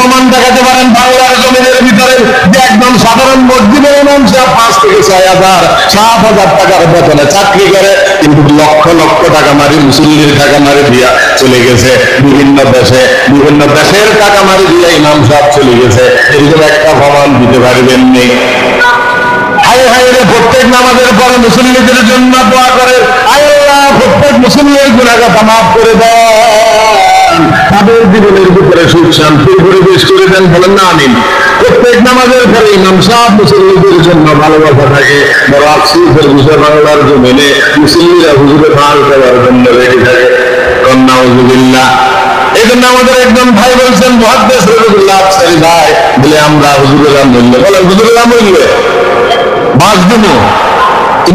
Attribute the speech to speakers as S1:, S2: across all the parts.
S1: প্রমাণ দেখাতে পারেন বাংলার জমিনের ভিতরে যে একদম সাধারণ মসজিদের ইমাম সাহেব 5 থেকে 6,000 7,000 টাকার বেতনে চাকরি করে, কিন্তু লক্ষ লক্ষ টাকা মারি মুসল্লির টাকা মারি দিয়া চলে গেছে বিভিন্ন দেশের টাকা মারি দিয়া ইমাম সাহেব চলে গেছে। এরকম একটা প্রমাণ দিতে পারবেন নি? হায় হায় রে, প্রত্যেক নামাজের পরে মুসল্লিদের জন্য দোয়া করে, আল্লাহ প্রত্যেক মুসল্লির গুনাহগাফা মাফ করে দেন, তাদের জীবনের ভিতরে সুখ শান্তির পরিবেশ করে দেন। বলেন না আমিন। প্রত্যেক নামাজের পরে ইমাম সাহেব মুসল্লিদের জন্য ভালোবাসা থাকে। বড় আফসোসের বিষয়, বাংলার জমিনে মুসল্লিরা হুজুরে ফাঁস দেওয়ার জন্য রেডি থাকে। নাউযুবিল্লাহ। এই জন্য আমাদের একজন ভাই বলছেন, মুহাদ্দিস রবিউল্লাহ আফসারী ভাই, বলে আমরা হুজুরের মূল্য, বলেন হুজুরের মূল্য বাস দিব,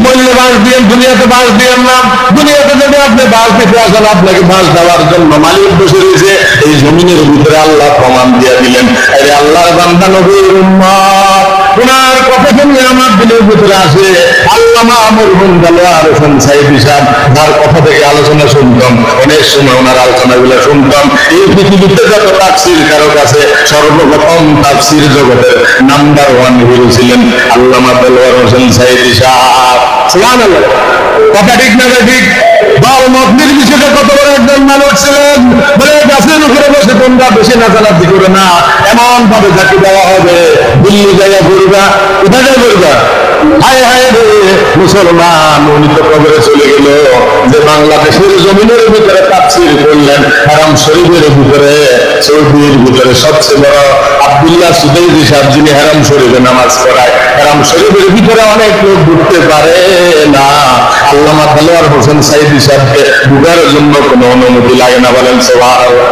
S1: মূল্যে বাস দিয়ে দুনিয়াতে বাস দিয়ে না। দুনিয়াতে যদি আপনি বাস দিতে আসেন, আপনাকে বাস দেওয়ার জন্য মালিক বসে রয়েছে এই জমিনের ভিতরে। আল্লাহ প্রমাণ দিয়ে দিলেন, আরে আল্লাহর বান্দা নবীর উম্মত, ওনার কথা শুনলে আমার দিলের ভিতরে আসে। আল্লামা মরহুম দেলোয়ার হোসেন সাইদী সাহেব, যার কথা থেকে আলোচনা শুনতাম, অনেক সময় ওনার আলোচনাগুলো শুনতাম। এই পৃথিবীতে যত তাফসীর কারক আছে, সর্বপ্রথম তাফসীর জগতের নাম্বার 1 হিরো ছিলেন আল্লামা দেলোয়ার হোসেন সাইদী সাহেব। সুবহানাল্লাহ। কথা ঠিক না ঠিক? দল মত নির্বিশেষে কত বড় একজন মানুষ ছিলেন। বলে গাছের উপরে বসে তোমরা বেশি নাচানাচি করে না, এমন ভাবে চাকরি দেওয়া হবে, দিল্লি জায়গা করবা, কোথায় যাই করবা। হায় হায় রে মুসলমান, উনি তো কবরে চলে গেল যে বাংলাদেশের জমিনের ভিতরে তাফসীর করলেন। হারাম শরীফের ভিতরে, সৌদির ভিতরে সবচেয়ে বড় আব্দুল্লাহ সুদাইসি সাহেব, যিনি হারাম শরীফে নামাজ পড়ায়, হারাম শরীফের ভিতরে অনেক লোক ঢুকতে পারে না। আল্লামা দেলোয়ার হোসেন সাইদী সাহেবকে ঢুকার জন্য কোনো অনুমতি লাগে না। বলেন সুবহানাল্লাহ।